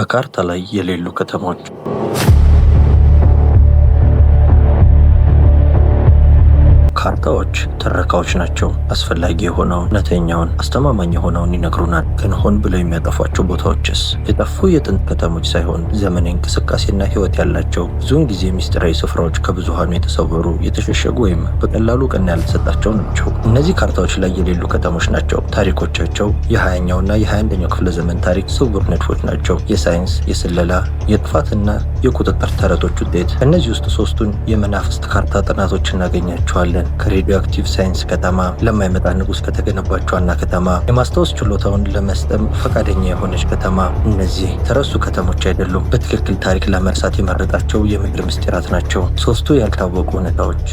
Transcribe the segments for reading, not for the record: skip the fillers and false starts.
በካርታ ላይ የሌሉ ከተሞች። ካርታዎች ትረካዎች ናቸው። አስፈላጊ የሆነውን እውነተኛውን፣ አስተማማኝ የሆነውን ይነግሩናል። ግን ሆን ብለው የሚያጠፏቸው ቦታዎችስ? የጠፉ የጥንት ከተሞች ሳይሆን ዘመናዊ እንቅስቃሴና ሕይወት ያላቸው፣ ብዙውን ጊዜ ሚስጥራዊ ስፍራዎች ከብዙሃኑ የተሰወሩ፣ የተሸሸጉ ወይም በቀላሉ እውቅና ያልተሰጣቸው ናቸው። እነዚህ ካርታዎች ላይ የሌሉ ከተሞች ናቸው። ታሪኮቻቸው የ20ኛውና የ21ኛው ክፍለ ዘመን ታሪክ ስውር ንድፎች ናቸው። የሳይንስ፣ የስለላ፣ የጥፋትና የቁጥጥር ተረቶች ውጤት። ከእነዚህ ውስጥ ሶስቱን የመናፍስት ካርታ ጥናቶች እናገኛቸዋለን። ከሬዲዮ አክቲቭ ሳይንስ ከተማ፣ ለማይመጣ ንጉሥ ከተገነባቸው ዋና ከተማ፣ የማስታወስ ችሎታውን ለመስጠም ፈቃደኛ የሆነች ከተማ። እነዚህ ተረሱ ከተሞች አይደሉም። በትክክል ታሪክ ለመርሳት የመረጣቸው የምድር ምስጢራት ናቸው። ሶስቱ ያልታወቁ እውነታዎች።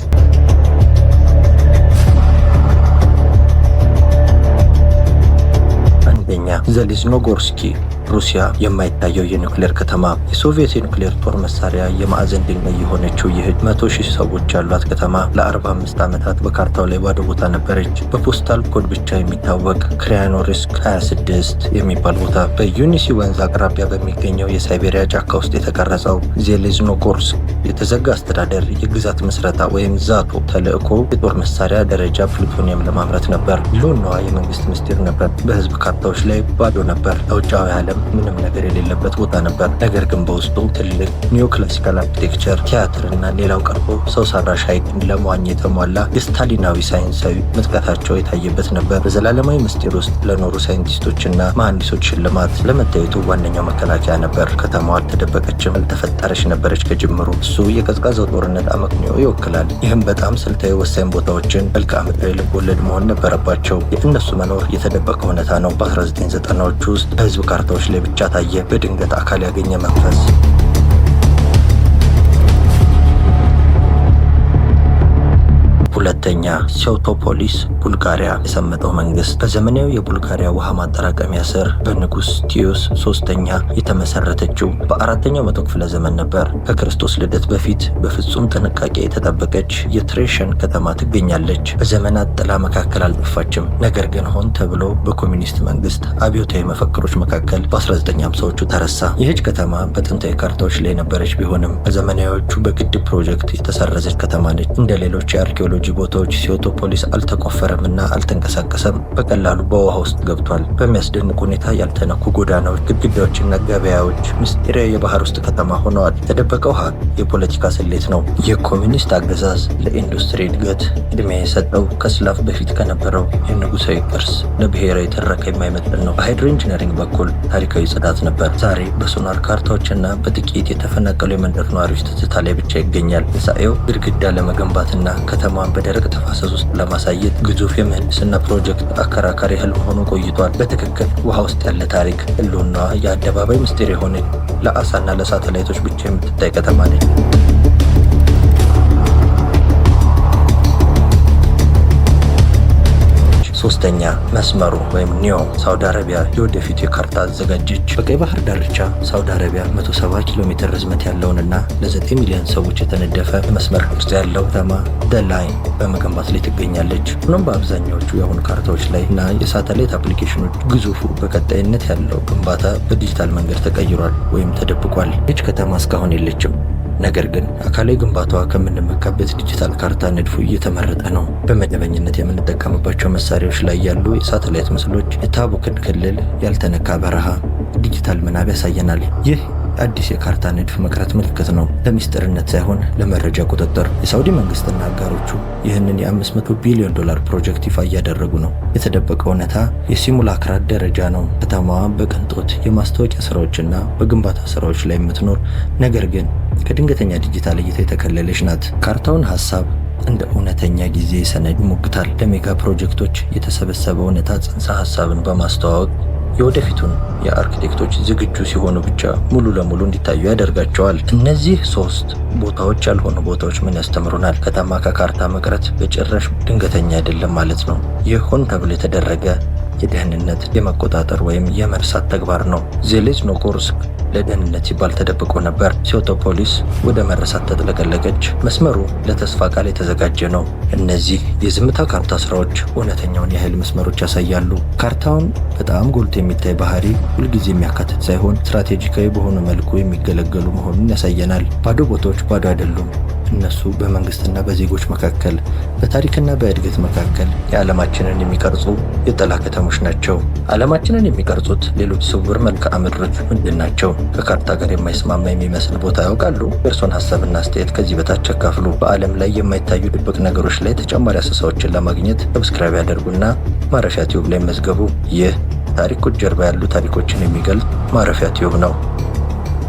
አንደኛ፣ ዘሌዝኖጎርስኪ ሩሲያ የማይታየው የኒውክሌር ከተማ። የሶቪየት የኒውክሌር ጦር መሳሪያ የማዕዘን ድንጋይ የሆነችው ይህች 100,000 ሰዎች ያሏት ከተማ ለ45 ዓመታት በካርታው ላይ ባዶ ቦታ ነበረች። በፖስታል ኮድ ብቻ የሚታወቅ ክሪያኖሪስክ 26 የሚባል ቦታ በዩኒሲ ወንዝ አቅራቢያ በሚገኘው የሳይቤሪያ ጫካ ውስጥ የተቀረጸው ዜሌዝኖጎርስክ የተዘጋ አስተዳደር፣ የግዛት ምስረታ ወይም ዛቶ ተልዕኮ የጦር መሳሪያ ደረጃ ፕሉቶኒየም ለማምረት ነበር። ሉናዋ የመንግስት ምስጢር ነበር። በህዝብ ካርታዎች ላይ ባዶ ነበር። ለውጫዊ ዓለም ምንም ነገር የሌለበት ቦታ ነበር። ነገር ግን በውስጡ ትልቅ ኒዮክላሲካል አርኪቴክቸር፣ ቲያትርና ሌላው ቀርቦ ሰው ሰራሽ ሐይቅን ለመዋኝ የተሟላ የስታሊናዊ ሳይንሳዊ ምጥቀታቸው የታየበት ነበር። በዘላለማዊ ምስጢር ውስጥ ለኖሩ ሳይንቲስቶችና መሐንዲሶች ሽልማት ለመታየቱ ዋነኛው መከላከያ ነበር። ከተማዋ አልተደበቀችም፣ አልተፈጠረች ነበረች ከጅምሩ። እሱ የቀዝቃዛው ጦርነት አመክንዮ ይወክላል። ይህም በጣም ስልታዊ ወሳኝ ቦታዎችን መልክዓ ምድራዊ ልብ ወለድ መሆን ነበረባቸው። የእነሱ መኖር የተደበቀ እውነታ ነው። በ1990ዎቹ ውስጥ በህዝብ ካርታዎች ላይ ብቻ ታየ። በድንገት አካል ያገኘ መንፈስ። ሁለተኛ፣ ሴውቶፖሊስ ቡልጋሪያ የሰመጠው መንግስት። በዘመናዊ የቡልጋሪያ ውሃ ማጠራቀሚያ ስር በንጉስ ቲዮስ ሶስተኛ የተመሰረተችው በ4ኛው መቶ ክፍለ ዘመን ነበር። ከክርስቶስ ልደት በፊት በፍጹም ጥንቃቄ የተጠበቀች የትሬሸን ከተማ ትገኛለች። በዘመናት ጥላ መካከል አልጠፋችም። ነገር ግን ሆን ተብሎ በኮሚኒስት መንግስት አብዮታዊ መፈክሮች መካከል በ1950ዎቹ ተረሳ። ይህች ከተማ በጥንታዊ ካርታዎች ላይ ነበረች፣ ቢሆንም በዘመናዊዎቹ በግድብ ፕሮጀክት የተሰረዘች ከተማ ነች። እንደ ሌሎች የአርኪኦሎጂ ቦታዎች ሴውቶፖሊስ አልተቆፈረምና አልተንቀሳቀሰም። በቀላሉ በውሃ ውስጥ ገብቷል። በሚያስደንቅ ሁኔታ ያልተነኩ ጎዳናዎች፣ ግድግዳዎችና ገበያዎች ምስጢራዊ የባህር ውስጥ ከተማ ሆነዋል። የተደበቀው ሀቅ የፖለቲካ ስሌት ነው። የኮሚኒስት አገዛዝ ለኢንዱስትሪ እድገት ዕድሜ የሰጠው ከስላቭ በፊት ከነበረው የንጉሳዊ ቅርስ ለብሔራዊ ትረካ የማይመጥን ነው። በሃይድሮ ኢንጂነሪንግ በኩል ታሪካዊ ጽዳት ነበር። ዛሬ በሶናር ካርታዎችና በጥቂት የተፈናቀሉ የመንደር ነዋሪዎች ትዝታ ላይ ብቻ ይገኛል። ትንሣኤው ግድግዳ ለመገንባትና ከተማን በደረቅ ተፋሰስ ውስጥ ለማሳየት ግዙፍ የምህንድስና ፕሮጀክት አከራካሪ ህልም ሆኖ ቆይቷል። በትክክል ውሃ ውስጥ ያለ ታሪክ፣ ህልውናዋ የአደባባይ ምስጢር የሆነች ለአሳና ለሳተላይቶች ብቻ የምትታይ ከተማ ነች። ሶስተኛ፣ መስመሩ ወይም ኒዮ ሳውዲ አረቢያ የወደፊቱ የካርታ አዘጋጀች። በቀይ ባህር ዳርቻ ሳውዲ አረቢያ 170 ኪሎ ሜትር ርዝመት ያለውንና ለ9 ሚሊዮን ሰዎች የተነደፈ የመስመር ቅርጽ ያለው ከተማ ደላይን በመገንባት ላይ ትገኛለች። ሆኖም በአብዛኛዎቹ የአሁኑ ካርታዎች ላይ እና የሳተላይት አፕሊኬሽኖች ግዙፉ በቀጣይነት ያለው ግንባታ በዲጂታል መንገድ ተቀይሯል ወይም ተደብቋል። ይህች ከተማ እስካሁን የለችም። ነገር ግን አካላዊ ግንባታዋ ከምንመካበት ዲጂታል ካርታ ንድፉ እየተመረጠ ነው። በመደበኝነት የምንጠቀምባቸው መሳሪያዎች ላይ ያሉ የሳተላይት ምስሎች የታቡክን ክልል፣ ያልተነካ በረሃ፣ ዲጂታል ምናብ ያሳየናል። ይህ አዲስ የካርታ ንድፍ መቅረት ምልክት ነው፣ ለሚስጥርነት ሳይሆን ለመረጃ ቁጥጥር። የሳውዲ መንግስትና አጋሮቹ ይህንን የ500 ቢሊዮን ዶላር ፕሮጀክት ይፋ እያደረጉ ነው። የተደበቀው እውነታ የሲሙላክራት ደረጃ ነው። ከተማዋ በቅንጦት የማስታወቂያ ስራዎችና በግንባታ ስራዎች ላይ የምትኖር ነገር ግን ከድንገተኛ ዲጂታል እይታ የተከለለች ናት። ካርታውን ሀሳብ እንደ እውነተኛ ጊዜ ሰነድ ይሞግታል። ለሜጋ ፕሮጀክቶች የተሰበሰበ እውነታ ጽንሰ ሀሳብን በማስተዋወቅ የወደፊቱን የአርኪቴክቶች ዝግጁ ሲሆኑ ብቻ ሙሉ ለሙሉ እንዲታዩ ያደርጋቸዋል። እነዚህ ሶስት ቦታዎች ያልሆኑ ቦታዎች ምን ያስተምሩናል? ከተማ ከካርታ መቅረት በጭራሽ ድንገተኛ አይደለም ማለት ነው። ይህ ሆን ተብሎ የተደረገ የደህንነት፣ የመቆጣጠር ወይም የመርሳት ተግባር ነው። ዜሌዝኖጎርስክ ለደህንነት ሲባል ተደብቆ ነበር። ሲዮቶፖሊስ ወደ መረሳት ተጥለቀለቀች። መስመሩ ለተስፋ ቃል የተዘጋጀ ነው። እነዚህ የዝምታ ካርታ ስራዎች እውነተኛውን የኃይል መስመሮች ያሳያሉ። ካርታውን በጣም ጎልቶ የሚታይ ባህሪ ሁልጊዜ የሚያካትት ሳይሆን ስትራቴጂካዊ በሆነ መልኩ የሚገለገሉ መሆኑን ያሳየናል። ባዶ ቦታዎች ባዶ አይደሉም። እነሱ በመንግስትና በዜጎች መካከል፣ በታሪክና በእድገት መካከል የዓለማችንን የሚቀርጹ የጥላ ከተሞች ናቸው። ዓለማችንን የሚቀርጹት ሌሎች ስውር መልክዓ ምድሮች ምንድን ናቸው? ከካርታ ጋር የማይስማማ የሚመስል ቦታ ያውቃሉ? የእርሶን ሀሳብና አስተያየት ከዚህ በታች ያካፍሉ። በዓለም ላይ የማይታዩ ድብቅ ነገሮች ላይ ተጨማሪ አሰሳዎችን ለማግኘት ሰብስክራይብ ያደርጉና ማረፊያ ቲዩብ ላይ መዝገቡ። ይህ ታሪኮች ጀርባ ያሉ ታሪኮችን የሚገልጽ ማረፊያ ቲዩብ ነው።